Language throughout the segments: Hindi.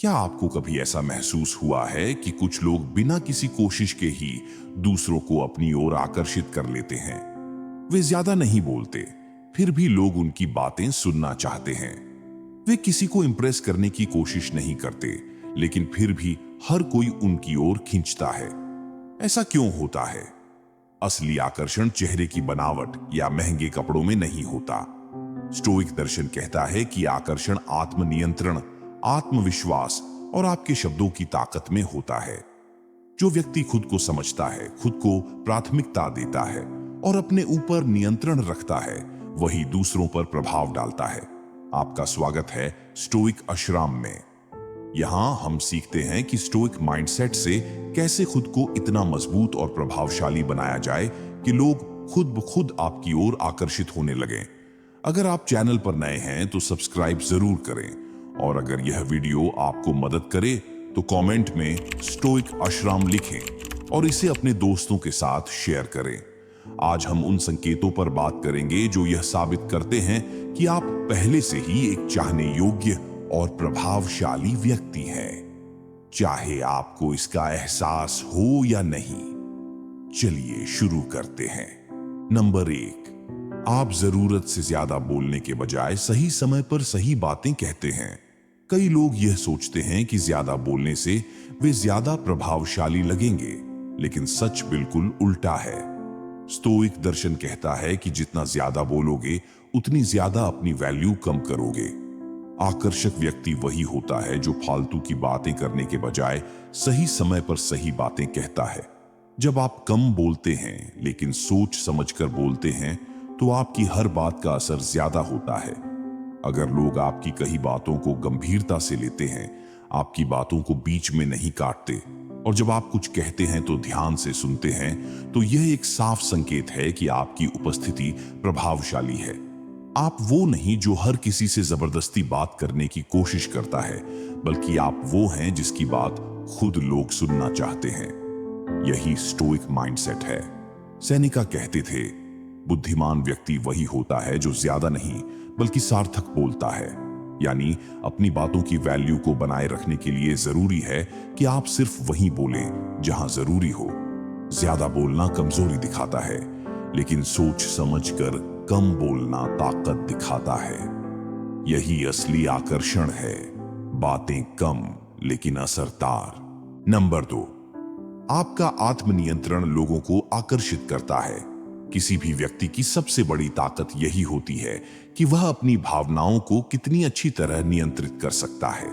क्या आपको कभी ऐसा महसूस हुआ है कि कुछ लोग बिना किसी कोशिश के ही दूसरों को अपनी ओर आकर्षित कर लेते हैं? वे ज्यादा नहीं बोलते, फिर भी लोग उनकी बातें सुनना चाहते हैं। वे किसी को इंप्रेस करने की कोशिश नहीं करते, लेकिन फिर भी हर कोई उनकी ओर खींचता है। ऐसा क्यों होता है? असली आकर्षण चेहरे की बनावट या महंगे कपड़ों में नहीं होता। स्टोइक दर्शन कहता है कि आकर्षण आत्मनियंत्रण, आत्मविश्वास और आपके शब्दों की ताकत में होता है। जो व्यक्ति खुद को समझता है, खुद को प्राथमिकता देता है और अपने ऊपर नियंत्रण रखता है, वही दूसरों पर प्रभाव डालता है। आपका स्वागत है स्टोइक आश्रम में। यहाँ हम सीखते हैं कि स्टोइक माइंडसेट से कैसे खुद को इतना मजबूत और प्रभावशाली बनाया जाए कि लोग खुद ब खुद आपकी ओर आकर्षित होने लगें। अगर आप चैनल पर नए हैं तो सब्सक्राइब जरूर करें, और अगर यह वीडियो आपको मदद करे तो कमेंट में स्टोइक आश्रम लिखें और इसे अपने दोस्तों के साथ शेयर करें। आज हम उन संकेतों पर बात करेंगे जो यह साबित करते हैं कि आप पहले से ही एक चाहने योग्य और प्रभावशाली व्यक्ति हैं, चाहे आपको इसका एहसास हो या नहीं। चलिए शुरू करते हैं। नंबर 1, आप जरूरत से ज्यादा बोलने के बजाय सही समय पर सही बातें कहते हैं। कई लोग यह सोचते हैं कि ज्यादा बोलने से वे ज्यादा प्रभावशाली लगेंगे, लेकिन सच बिल्कुल उल्टा है। स्टोइक दर्शन कहता है कि जितना ज्यादा बोलोगे, उतनी ज्यादा अपनी वैल्यू कम करोगे। आकर्षक व्यक्ति वही होता है जो फालतू की बातें करने के बजाय सही समय पर सही बातें कहता है। जब आप कम बोलते हैं लेकिन सोच समझकर बोलते हैं, तो आपकी हर बात का असर ज्यादा होता है। अगर लोग आपकी कही बातों को गंभीरता से लेते हैं, आपकी बातों को बीच में नहीं काटते, और जब आप कुछ कहते हैं तो ध्यान से सुनते हैं, तो यह एक साफ संकेत है कि आपकी उपस्थिति प्रभावशाली है। आप वो नहीं जो हर किसी से जबरदस्ती बात करने की कोशिश करता है, बल्कि आप वो हैं जिसकी बात खुद लोग सुनना चाहते हैं। यही स्टोइक माइंडसेट है। सेनेका कहते थे, बुद्धिमान व्यक्ति वही होता है जो ज्यादा नहीं बल्कि सार्थक बोलता है। यानी अपनी बातों की वैल्यू को बनाए रखने के लिए जरूरी है कि आप सिर्फ वहीं बोलें जहां जरूरी हो। ज्यादा बोलना कमजोरी दिखाता है, लेकिन सोच समझकर कम बोलना ताकत दिखाता है। यही असली आकर्षण है, बातें कम लेकिन असरदार। नंबर 2, आपका आत्मनियंत्रण लोगों को आकर्षित करता है। किसी भी व्यक्ति की सबसे बड़ी ताकत यही होती है कि वह अपनी भावनाओं को कितनी अच्छी तरह नियंत्रित कर सकता है।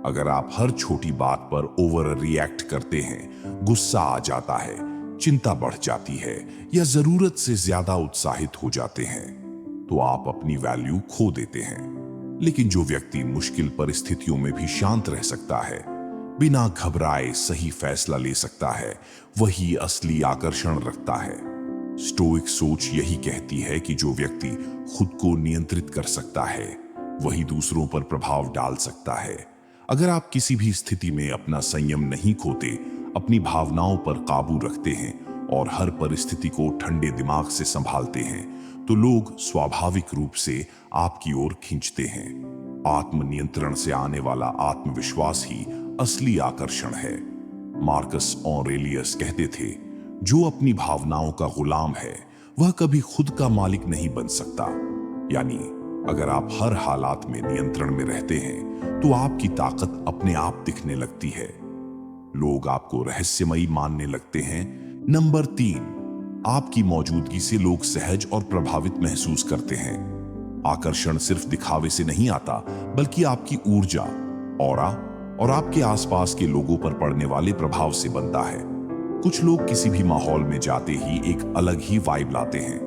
अगर आप हर छोटी बात पर ओवर रिएक्ट करते हैं, गुस्सा आ जाता है, चिंता बढ़ जाती है या जरूरत से ज्यादा उत्साहित हो जाते हैं, तो आप अपनी वैल्यू खो देते हैं। लेकिन जो व्यक्ति मुश्किल परिस्थितियों में भी शांत रह सकता है, बिना घबराए सही फैसला ले सकता है, वही असली आकर्षण रखता है। स्टोइक सोच यही कहती है कि जो व्यक्ति खुद को नियंत्रित कर सकता है, वही दूसरों पर प्रभाव डाल सकता है। अगर आप किसी भी स्थिति में अपना संयम नहीं खोते, अपनी भावनाओं पर काबू रखते हैं और हर परिस्थिति को ठंडे दिमाग से संभालते हैं, तो लोग स्वाभाविक रूप से आपकी ओर खींचते हैं। आत्मनियंत्रण से आने वाला आत्मविश्वास ही असली आकर्षण है। मार्कस ऑरेलियस कहते थे, जो अपनी भावनाओं का गुलाम है, वह कभी खुद का मालिक नहीं बन सकता। यानी अगर आप हर हालात में नियंत्रण में रहते हैं, तो आपकी ताकत अपने आप दिखने लगती है। लोग आपको रहस्यमयी मानने लगते हैं। नंबर 3, आपकी मौजूदगी से लोग सहज और प्रभावित महसूस करते हैं। आकर्षण सिर्फ दिखावे से नहीं आता, बल्कि आपकी ऊर्जा, ऑरा और आपके आसपास के लोगों पर पड़ने वाले प्रभाव से बनता है। कुछ लोग किसी भी माहौल में जाते ही एक अलग ही वाइब लाते हैं।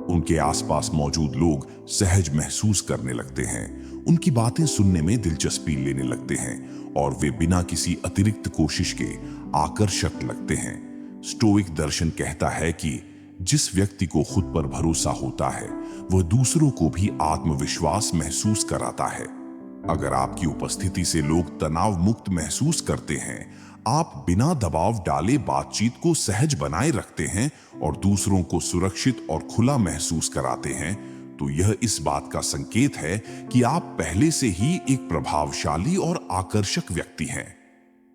उनके आसपास मौजूद लोग सहज महसूस करने लगते हैं, उनकी बातें सुनने में दिलचस्पी लेने लगते हैं और वे बिना किसी अतिरिक्त कोशिश के आकर्षक लगते हैं। स्टोइक दर्शन कहता है कि जिस व्यक्ति को खुद पर भरोसा होता है, वह दूसरों को भी आत्मविश्वास महसूस कराता है। अगर आपकी उपस्थिति से लोग तनाव मुक्त महसूस करते हैं, आप बिना दबाव डाले बातचीत को सहज बनाए रखते हैं और दूसरों को सुरक्षित और खुला महसूस कराते हैं, तो यह इस बात का संकेत है कि आप पहले से ही एक प्रभावशाली और आकर्षक व्यक्ति हैं।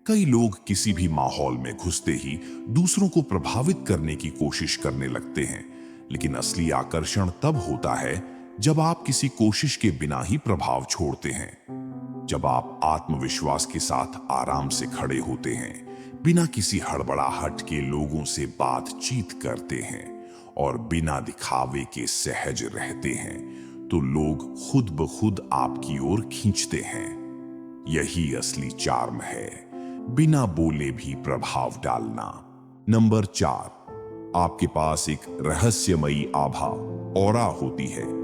कई लोग किसी भी माहौल में घुसते ही दूसरों को प्रभावित करने की कोशिश करने लगते हैं, लेकिन असली आकर्षण तब होता है जब आप किसी कोशिश के बिना ही प्रभाव छोड़ते हैं। जब आप आत्मविश्वास के साथ आराम से खड़े होते हैं, बिना किसी हड़बड़ाहट के लोगों से बातचीत करते हैं और बिना दिखावे के सहज रहते हैं, तो लोग खुद ब खुद आपकी ओर खींचते हैं। यही असली चार्म है, बिना बोले भी प्रभाव डालना। नंबर 4, आपके पास एक रहस्यमयी आभा, ऑरा होती है।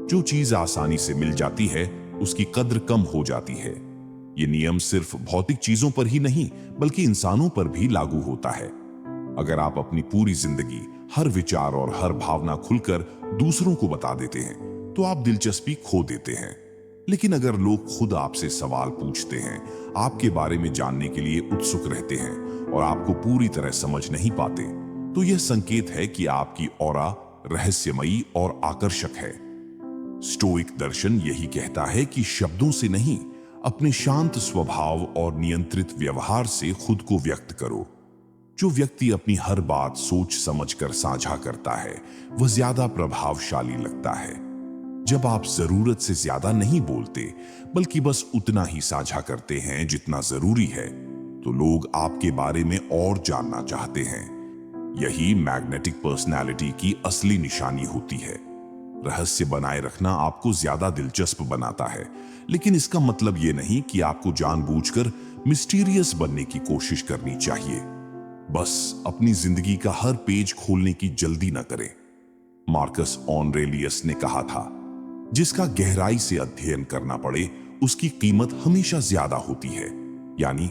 जो चीज आसानी से मिल जाती है, उसकी कद्र कम हो जाती है। ये नियम सिर्फ भौतिक चीजों पर ही नहीं, बल्कि इंसानों पर भी लागू होता है। अगर आप अपनी पूरी जिंदगी, हर विचार और हर भावना खुलकर दूसरों को बता देते हैं, तो आप दिलचस्पी खो देते हैं। लेकिन अगर लोग खुद आपसे सवाल पूछते हैं, आपके बारे में जानने के लिए उत्सुक रहते हैं और आपको पूरी तरह समझ नहीं पाते, तो यह संकेत है कि आपकी ऑरा रहस्यमयी और आकर्षक है। स्टोइक दर्शन यही कहता है कि शब्दों से नहीं, अपने शांत स्वभाव और नियंत्रित व्यवहार से खुद को व्यक्त करो। जो व्यक्ति अपनी हर बात सोच समझकर साझा करता है, वह ज्यादा प्रभावशाली लगता है। जब आप जरूरत से ज्यादा नहीं बोलते, बल्कि बस उतना ही साझा करते हैं जितना जरूरी है, तो लोग आपके बारे में और जानना चाहते हैं। यही मैग्नेटिक पर्सनालिटी की असली निशानी होती है। रहस्य बनाए रखना आपको ज्यादा दिलचस्प बनाता है, लेकिन इसका मतलब यह नहीं कि आपको जानबूझकर मिस्टीरियस बनने की कोशिश करनी चाहिए। बस अपनी जिंदगी का हर पेज खोलने की जल्दी न करें। मार्कस ऑरेलियस ने कहा था, जिसका गहराई से अध्ययन करना पड़े, उसकी कीमत हमेशा ज्यादा होती है। यानी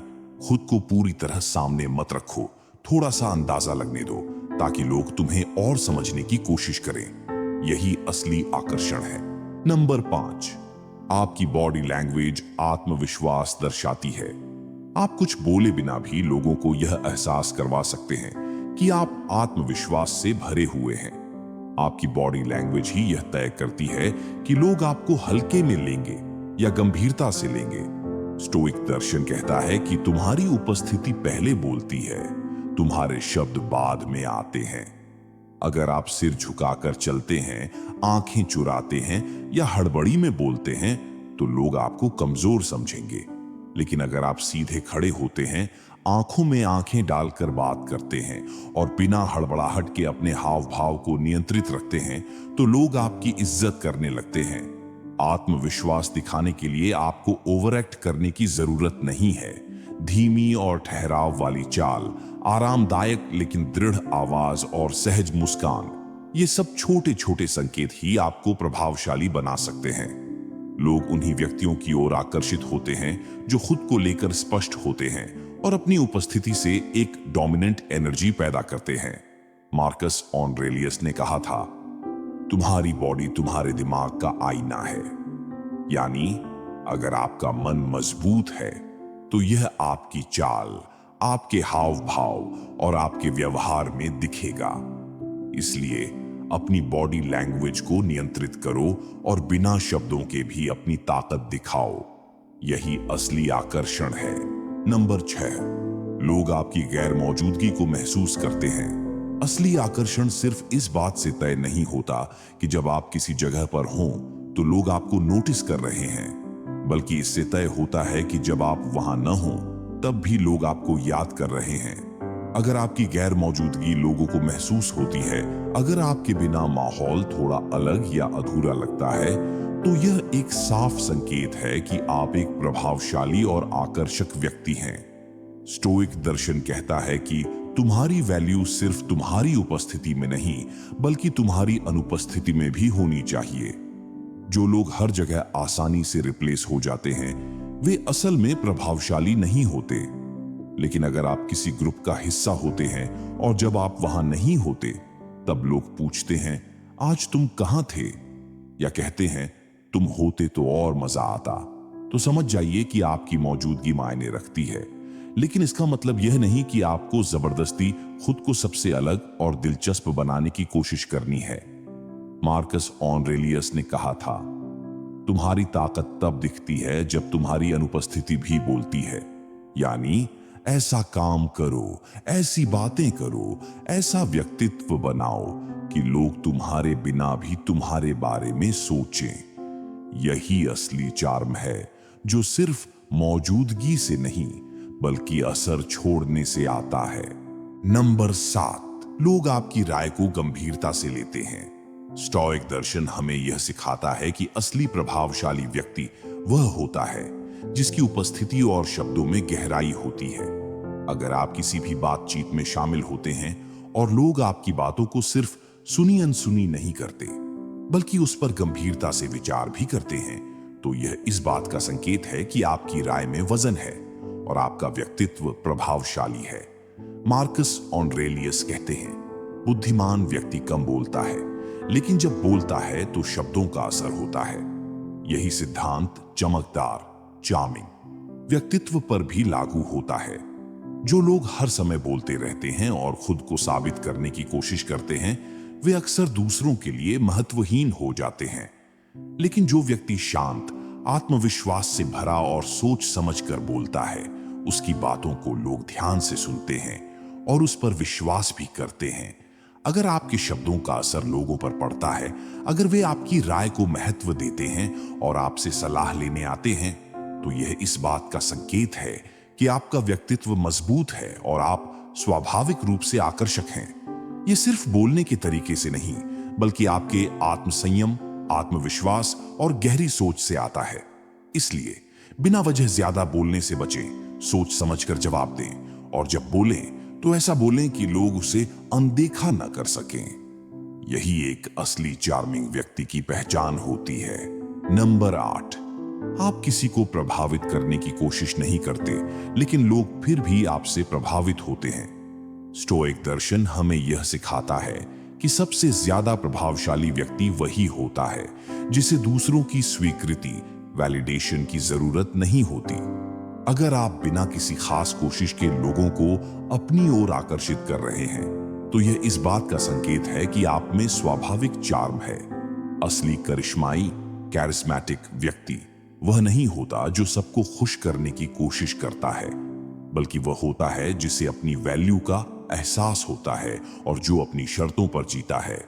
खुद को पूरी तरह सामने मत रखो, थोड़ा सा अंदाजा लगने दो, ताकि लोग तुम्हें और समझने की कोशिश करें। यही असली आकर्षण है। नंबर 5, आपकी बॉडी लैंग्वेज आत्मविश्वास दर्शाती है। आप कुछ बोले बिना भी लोगों को यह एहसास करवा सकते हैं कि आप आत्मविश्वास से भरे हुए हैं। आपकी बॉडी लैंग्वेज ही यह तय करती है कि लोग आपको हल्के में लेंगे या गंभीरता से लेंगे। स्टोइक दर्शन कहता है कि तुम्हारी उपस्थिति पहले बोलती है, तुम्हारे शब्द बाद में आते हैं। अगर आप सिर झुकाकर चलते हैं, आंखें चुराते हैं या हड़बड़ी में बोलते हैं, तो लोग आपको कमजोर समझेंगे। लेकिन अगर आप सीधे खड़े होते हैं, आंखों में आंखें डालकर बात करते हैं और बिना हड़बड़ाहट के अपने हाव भाव को नियंत्रित रखते हैं, तो लोग आपकी इज्जत करने लगते हैं। आत्मविश्वास दिखाने के लिए आपको ओवर एक्ट करने की जरूरत नहीं है। धीमी और ठहराव वाली चाल, आरामदायक लेकिन दृढ़ आवाज और सहज मुस्कान, ये सब छोटे छोटे संकेत ही आपको प्रभावशाली बना सकते हैं। लोग उन्हीं व्यक्तियों की ओर आकर्षित होते हैं जो खुद को लेकर स्पष्ट होते हैं और अपनी उपस्थिति से एक डोमिनेंट एनर्जी पैदा करते हैं। मार्कस ऑरेलियस ने कहा था, तुम्हारी बॉडी तुम्हारे दिमाग का आईना है। यानी अगर आपका मन मजबूत है, तो यह आपकी चाल, आपके हाव भाव और आपके व्यवहार में दिखेगा। इसलिए अपनी बॉडी लैंग्वेज को नियंत्रित करो और बिना शब्दों के भी अपनी ताकत दिखाओ। यही असली आकर्षण है। नंबर 6, लोग आपकी गैर मौजूदगी को महसूस करते हैं। असली आकर्षण सिर्फ इस बात से तय नहीं होता कि जब आप किसी जगह पर हों तो लोग आपको नोटिस कर रहे हैं, बल्कि इससे तय होता है कि जब आप वहां न हों, तब भी लोग आपको याद कर रहे हैं। अगर आपकी गैर मौजूदगी लोगों को महसूस होती है, अगर आपके बिना माहौल थोड़ा अलग या अधूरा लगता है, तो यह एक साफ संकेत है कि आप एक प्रभावशाली और आकर्षक व्यक्ति हैं। स्टोइक दर्शन कहता है कि तुम्हारी वैल्यू सिर्फ तुम्हारी उपस्थिति में नहीं, बल्कि तुम्हारी अनुपस्थिति में भी होनी चाहिए। जो लोग हर जगह आसानी से रिप्लेस हो जाते हैं, वे असल में प्रभावशाली नहीं होते। लेकिन अगर आप किसी ग्रुप का हिस्सा होते हैं और जब आप वहां नहीं होते, तब लोग पूछते हैं, आज तुम कहां थे? या कहते हैं, तुम होते तो और मजा आता। तो समझ जाइए कि आपकी मौजूदगी मायने रखती है। लेकिन इसका मतलब यह नहीं कि आपको जबरदस्ती खुद को सबसे अलग और दिलचस्प बनाने की कोशिश करनी है। मार्कस ऑरेलियस ने कहा था, तुम्हारी ताकत तब दिखती है जब तुम्हारी अनुपस्थिति भी बोलती है। यानी ऐसा काम करो, ऐसी बातें करो, ऐसा व्यक्तित्व बनाओ कि लोग तुम्हारे बिना भी तुम्हारे बारे में सोचें। यही असली चार्म है, जो सिर्फ मौजूदगी से नहीं बल्कि असर छोड़ने से आता है। नंबर 7, लोग आपकी राय को गंभीरता से लेते हैं। स्टोइक दर्शन हमें यह सिखाता है कि असली प्रभावशाली व्यक्ति वह होता है जिसकी उपस्थिति और शब्दों में गहराई होती है। अगर आप किसी भी बातचीत में शामिल होते हैं और लोग आपकी बातों को सिर्फ सुनी अनसुनी नहीं करते बल्कि उस पर गंभीरता से विचार भी करते हैं, तो यह इस बात का संकेत है कि आपकी राय में वजन है और आपका व्यक्तित्व प्रभावशाली है। मार्कस ऑरेलियस कहते हैं, बुद्धिमान व्यक्ति कम बोलता है, लेकिन जब बोलता है तो शब्दों का असर होता है। यही सिद्धांत चमकदार, चार्मिंग व्यक्तित्व पर भी लागू होता है। जो लोग हर समय बोलते रहते हैं और खुद को साबित करने की कोशिश करते हैं, वे अक्सर दूसरों के लिए महत्वहीन हो जाते हैं। लेकिन जो व्यक्ति शांत, आत्मविश्वास से भरा और सोच समझकर बोलता है, उसकी बातों को लोग ध्यान से सुनते हैं और उस पर विश्वास भी करते हैं। अगर आपके शब्दों का असर लोगों पर पड़ता है, अगर वे आपकी राय को महत्व देते हैं और आपसे सलाह लेने आते हैं, तो यह इस बात का संकेत है कि आपका व्यक्तित्व मजबूत है और आप स्वाभाविक रूप से आकर्षक हैं। यह सिर्फ बोलने के तरीके से नहीं, बल्कि आपके आत्मसंयम, आत्मविश्वास और गहरी सोच से आता है। इसलिए बिना वजह ज्यादा बोलने से बचें, सोच समझकर जवाब दें और जब बोलें तो ऐसा बोलें कि लोग उसे अनदेखा न कर सकें। यही एक असली चार्मिंग व्यक्ति की पहचान होती है। नंबर 8, आप किसी को प्रभावित करने की कोशिश नहीं करते, लेकिन लोग फिर भी आपसे प्रभावित होते हैं। स्टोइक दर्शन हमें यह सिखाता है कि सबसे ज्यादा प्रभावशाली व्यक्ति वही होता है जिसे दूसरों की स्वीकृति, वैलिडेशन की जरूरत नहीं होती। अगर आप बिना किसी खास कोशिश के लोगों को अपनी ओर आकर्षित कर रहे हैं, तो यह इस बात का संकेत है कि आप में स्वाभाविक चार्म है। असली करिश्माई, कैरिस्मेटिक व्यक्ति वह नहीं होता जो सबको खुश करने की कोशिश करता है, बल्कि वह होता है जिसे अपनी वैल्यू का एहसास होता है और जो अपनी शर्तों पर जीता है।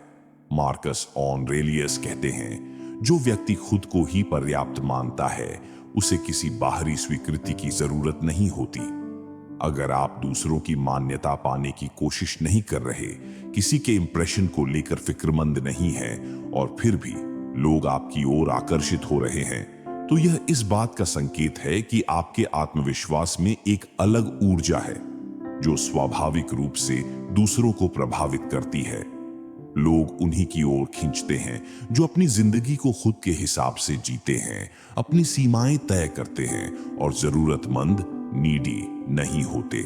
मार्कस ऑरेलियस कहते हैं, जो व्यक्ति खुद को ही पर्याप्त मानता है, उसे किसी बाहरी स्वीकृति की जरूरत नहीं होती। अगर आप दूसरों की मान्यता पाने की कोशिश नहीं कर रहे, किसी के इंप्रेशन को लेकर फिक्रमंद नहीं है और फिर भी लोग आपकी ओर आकर्षित हो रहे हैं, तो यह इस बात का संकेत है कि आपके आत्मविश्वास में एक अलग ऊर्जा है जो स्वाभाविक रूप से दूसरों को प्रभावित करती है। लोग उन्हीं की ओर खींचते हैं जो अपनी जिंदगी को खुद के हिसाब से जीते हैं, अपनी सीमाएं तय करते हैं और जरूरतमंद, नीडी नहीं होते।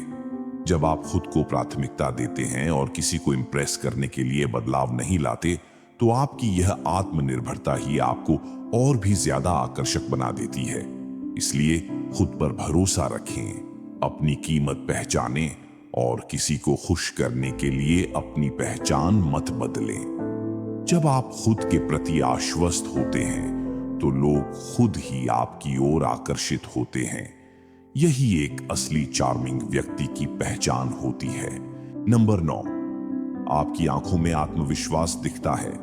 जब आप खुद को प्राथमिकता देते हैं और किसी को इंप्रेस करने के लिए बदलाव नहीं लाते, तो आपकी यह आत्मनिर्भरता ही आपको और भी ज्यादा आकर्षक बना देती है। इसलिए खुद पर भरोसा रखें, अपनी कीमत पहचानें और किसी को खुश करने के लिए अपनी पहचान मत बदलें। जब आप खुद के प्रति आश्वस्त होते हैं, तो लोग खुद ही आपकी ओर आकर्षित होते हैं। यही एक असली चार्मिंग व्यक्ति की पहचान होती है। नंबर 9, आपकी आंखों में आत्मविश्वास दिखता है।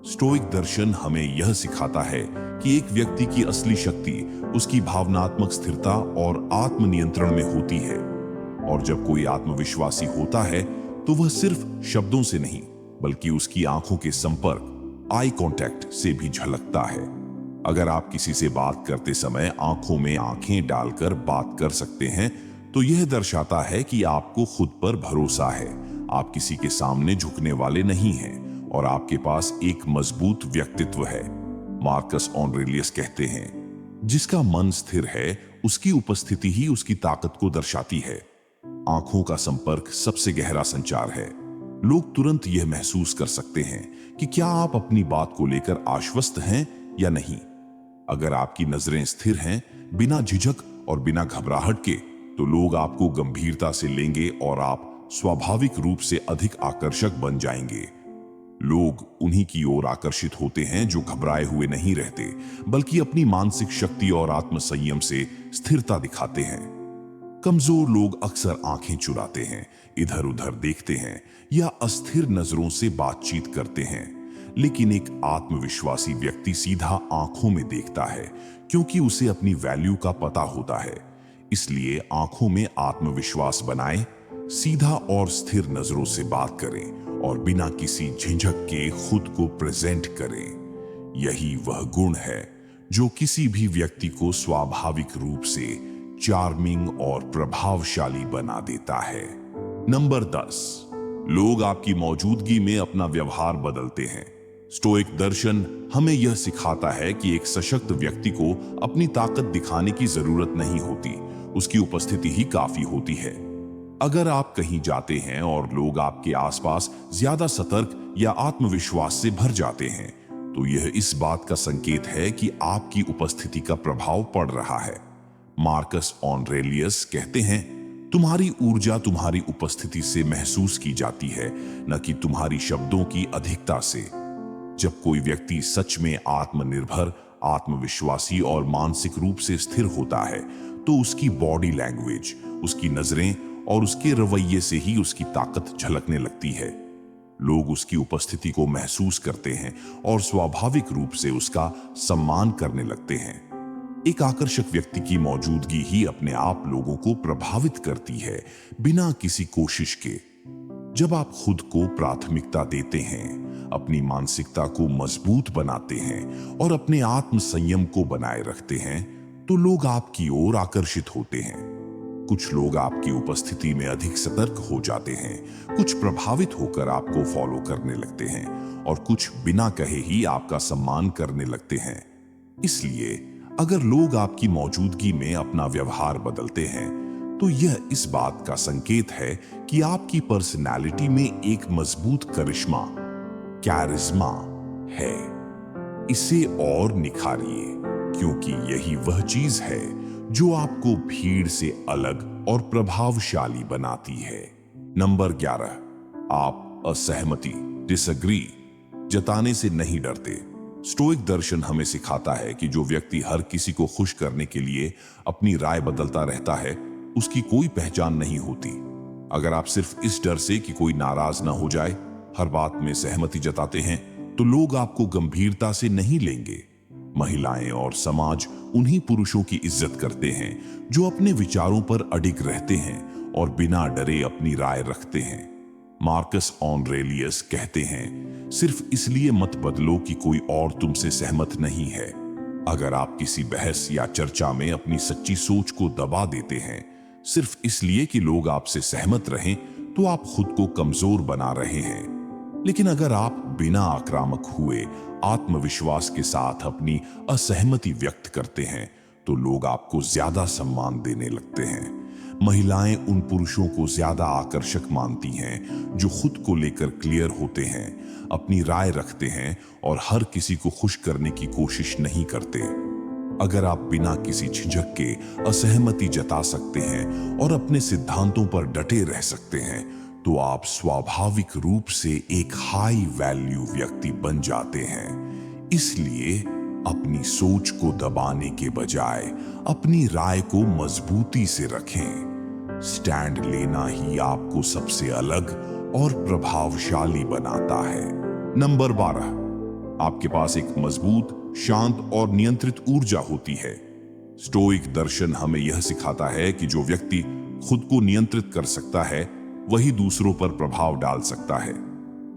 स्टोइक दर्शन हमें यह सिखाता है कि एक व्यक्ति की असली शक्ति उसकी भावनात्मक स्थिरता और आत्मनियंत्रण में होती है। और जब कोई आत्मविश्वासी होता है, तो वह सिर्फ शब्दों से नहीं, बल्कि उसकी आंखों के संपर्क, आई कांटेक्ट से भी झलकता है। अगर आप किसी से बात करते समय आंखों में आंखें डालकर बात कर सकते हैं, तो यह दर्शाता है कि आपको खुद पर भरोसा है, आप किसी के सामने झुकने वाले नहीं हैं और आपके पास एक मजबूत व्यक्तित्व है। मार्कस ऑरेलियस कहते हैं, जिसका मन स्थिर है, उसकी उपस्थिति ही उसकी ताकत को दर्शाती है। आंखों का संपर्क सबसे गहरा संचार है। लोग तुरंत यह महसूस कर सकते हैं कि क्या आप अपनी बात को लेकर आश्वस्त हैं या नहीं। अगर आपकी नजरें स्थिर हैं, बिना झिझक और बिना घबराहट के, तो लोग आपको गंभीरता से लेंगे और आप स्वाभाविक रूप से अधिक आकर्षक बन जाएंगे। लोग उन्हीं की ओर आकर्षित होते हैं जो घबराए हुए नहीं रहते, बल्कि अपनी मानसिक शक्ति और आत्मसंयम से स्थिरता दिखाते हैं। कमजोर लोग अक्सर आंखें चुराते हैं, इधर उधर देखते हैं या अस्थिर नजरों से बातचीत करते हैं, लेकिन एक आत्मविश्वासी व्यक्ति सीधा आंखों में देखता है, क्योंकि उसे अपनी वैल्यू का पता होता है। इसलिए आंखों में आत्मविश्वास बनाएं, सीधा और स्थिर नजरों से बात करें और बिना किसी झिझक के खुद को प्रेजेंट करें। यही वह गुण है जो किसी भी व्यक्ति को स्वाभाविक रूप से चार्मिंग और प्रभावशाली बना देता है। नंबर 10, लोग आपकी मौजूदगी में अपना व्यवहार बदलते हैं। स्टोइक दर्शन हमें यह सिखाता है कि एक सशक्त व्यक्ति को अपनी ताकत दिखाने की जरूरत नहीं होती, उसकी उपस्थिति ही काफी होती है। अगर आप कहीं जाते हैं और लोग आपके आसपास ज्यादा सतर्क या आत्मविश्वास से भर जाते हैं, तो यह इस बात का संकेत है कि आपकी उपस्थिति का प्रभाव पड़ रहा है। मार्कस ऑरेलियस कहते हैं, तुम्हारी ऊर्जा तुम्हारी उपस्थिति से महसूस की जाती है, न कि तुम्हारी शब्दों की अधिकता से। जब कोई व्यक्ति सच में आत्मनिर्भर, आत्मविश्वासी और मानसिक रूप से स्थिर होता है, तो उसकी बॉडी लैंग्वेज, उसकी नजरें और उसके रवैये से ही उसकी ताकत झलकने लगती है। लोग उसकी उपस्थिति को महसूस करते हैं और स्वाभाविक रूप से उसका सम्मान करने लगते हैं। एक आकर्षक व्यक्ति की मौजूदगी ही अपने आप लोगों को प्रभावित करती है, बिना किसी कोशिश के। जब आप खुद को प्राथमिकता देते हैं, अपनी मानसिकता को मजबूत बनाते हैं और अपने आत्म संयम को बनाए रखते हैं, तो लोग आपकी ओर आकर्षित होते हैं। कुछ लोग आपकी उपस्थिति में अधिक सतर्क हो जाते हैं, कुछ प्रभावित होकर आपको फॉलो करने लगते हैं और कुछ बिना कहे ही आपका सम्मान करने लगते हैं। इसलिए अगर लोग आपकी मौजूदगी में अपना व्यवहार बदलते हैं, तो यह इस बात का संकेत है कि आपकी पर्सनालिटी में एक मजबूत करिश्मा, कैरिज्मा है। इसे और निखारिए, क्योंकि यही वह चीज है जो आपको भीड़ से अलग और प्रभावशाली बनाती है। नंबर 11, आप असहमति, डिसएग्री जताने से नहीं डरते। स्टोइक दर्शन हमें सिखाता है कि जो व्यक्ति हर किसी को खुश करने के लिए अपनी राय बदलता रहता है, उसकी कोई पहचान नहीं होती। अगर आप सिर्फ इस डर से कि कोई नाराज ना हो जाए हर बात में सहमति जताते हैं, तो लोग आपको गंभीरता से नहीं लेंगे। महिलाएं और समाज उन्हीं पुरुषों की इज्जत करते हैं जो अपने विचारों पर अडिग रहते हैं और बिना डरे अपनी राय रखते हैं। मार्कस ऑरेलियस कहते हैं, सिर्फ इसलिए मत बदलो कि कोई और तुमसे सहमत नहीं है। अगर आप किसी बहस या चर्चा में अपनी सच्ची सोच को दबा देते हैं सिर्फ इसलिए कि लोग आपसे सहमत रहें, तो आप खुद को कमजोर बना रहे हैं। लेकिन अगर आप बिना आक्रामक हुए आत्मविश्वास के साथ अपनी असहमति व्यक्त करते हैं, तो लोग आपको ज्यादा सम्मान देने लगते हैं। महिलाएं उन पुरुषों को ज्यादा आकर्षक मानती हैं जो खुद को लेकर क्लियर होते हैं, अपनी राय रखते हैं और हर किसी को खुश करने की कोशिश नहीं करते। अगर आप बिना किसी झिझक के असहमति जता सकते हैं और अपने सिद्धांतों पर डटे रह सकते हैं, तो आप स्वाभाविक रूप से एक हाई वैल्यू व्यक्ति बन जाते हैं। इसलिए अपनी सोच को दबाने के बजाय अपनी राय को मजबूती से रखें। स्टैंड लेना ही आपको सबसे अलग और प्रभावशाली बनाता है। नंबर 12, आपके पास एक मजबूत, शांत और नियंत्रित ऊर्जा होती है। स्टोइक दर्शन हमें यह सिखाता है कि जो व्यक्ति खुद को नियंत्रित कर सकता है, वही दूसरों पर प्रभाव डाल सकता है।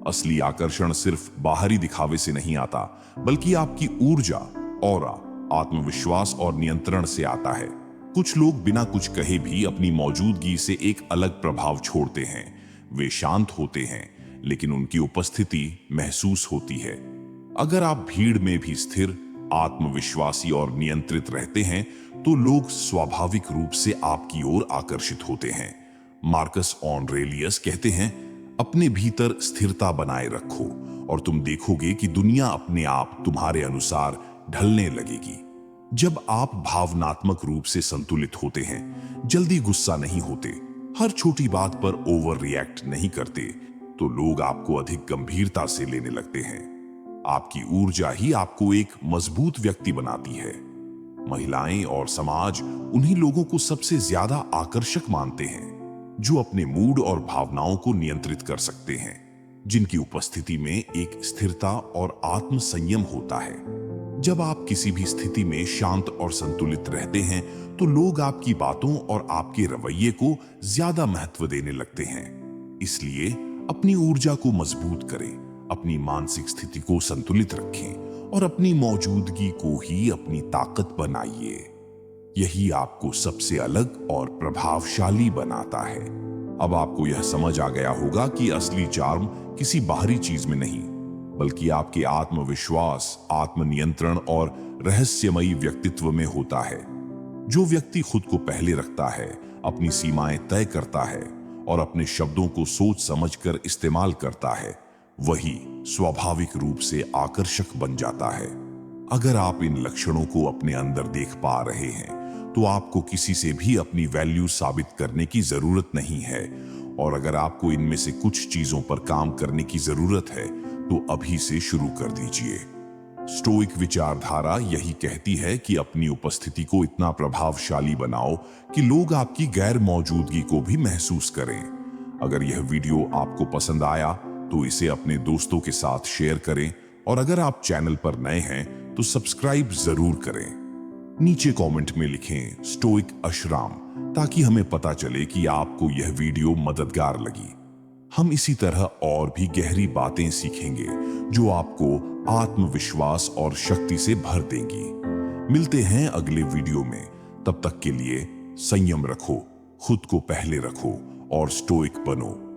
असली आकर्षण सिर्फ बाहरी दिखावे से नहीं आता, बल्कि आपकी ऊर्जा, ऑरा, आत्मविश्वास और नियंत्रण से आता है। कुछ लोग बिना कुछ कहे भी अपनी मौजूदगी से एक अलग प्रभाव छोड़ते हैं। वे शांत होते हैं, लेकिन उनकी उपस्थिति महसूस होती है। अगर आप भीड़ में भी स्थिर, आत्मविश्वासी और नियंत्रित रहते हैं, तो लोग स्वाभाविक रूप से आपकी ओर आकर्षित होते हैं। मार्कस ऑरेलियस कहते हैं, अपने भीतर स्थिरता बनाए रखो और तुम देखोगे कि दुनिया अपने आप तुम्हारे अनुसार ढलने लगेगी। जब आप भावनात्मक रूप से संतुलित होते हैं, जल्दी गुस्सा नहीं होते, हर छोटी बात पर ओवर रिएक्ट नहीं करते, तो लोग आपको अधिक गंभीरता से लेने लगते हैं। आपकी ऊर्जा ही आपको एक मजबूत व्यक्ति बनाती है। महिलाएं और समाज उन्हीं लोगों को सबसे ज्यादा आकर्षक मानते हैं जो अपने मूड और भावनाओं को नियंत्रित कर सकते हैं, जिनकी उपस्थिति में एक स्थिरता और आत्म संयम होता है। जब आप किसी भी स्थिति में शांत और संतुलित रहते हैं तो लोग आपकी बातों और आपके रवैये को ज्यादा महत्व देने लगते हैं। इसलिए अपनी ऊर्जा को मजबूत करें, अपनी मानसिक स्थिति को संतुलित रखें और अपनी मौजूदगी को ही अपनी ताकत बनाइए। यही आपको सबसे अलग और प्रभावशाली बनाता है। अब आपको यह समझ आ गया होगा कि असली चार्म किसी बाहरी चीज में नहीं, बल्कि आपके आत्मविश्वास, आत्मनियंत्रण और रहस्यमयी व्यक्तित्व में होता है। जो व्यक्ति खुद को पहले रखता है, अपनी सीमाएं तय करता है और अपने शब्दों को सोच समझकर इस्तेमाल करता है, वही स्वाभाविक रूप से आकर्षक बन जाता है। अगर आप इन लक्षणों को अपने अंदर देख पा रहे हैं तो आपको किसी से भी अपनी वैल्यू साबित करने की जरूरत नहीं है। और अगर आपको इनमें से कुछ चीजों पर काम करने की जरूरत है तो अभी से शुरू कर दीजिए। स्टोइक विचारधारा यही कहती है कि अपनी उपस्थिति को इतना प्रभावशाली बनाओ कि लोग आपकी गैर मौजूदगी को भी महसूस करें। अगर यह वीडियो आपको पसंद आया तो इसे अपने दोस्तों के साथ शेयर करें और अगर आप चैनल पर नए हैं तो सब्सक्राइब जरूर करें। नीचे कमेंट में लिखें स्टोइक अशराम, ताकि हमें पता चले कि आपको यह वीडियो मददगार लगी। हम इसी तरह और भी गहरी बातें सीखेंगे जो आपको आत्मविश्वास और शक्ति से भर देंगी। मिलते हैं अगले वीडियो में। तब तक के लिए संयम रखो, खुद को पहले रखो और स्टोइक बनो।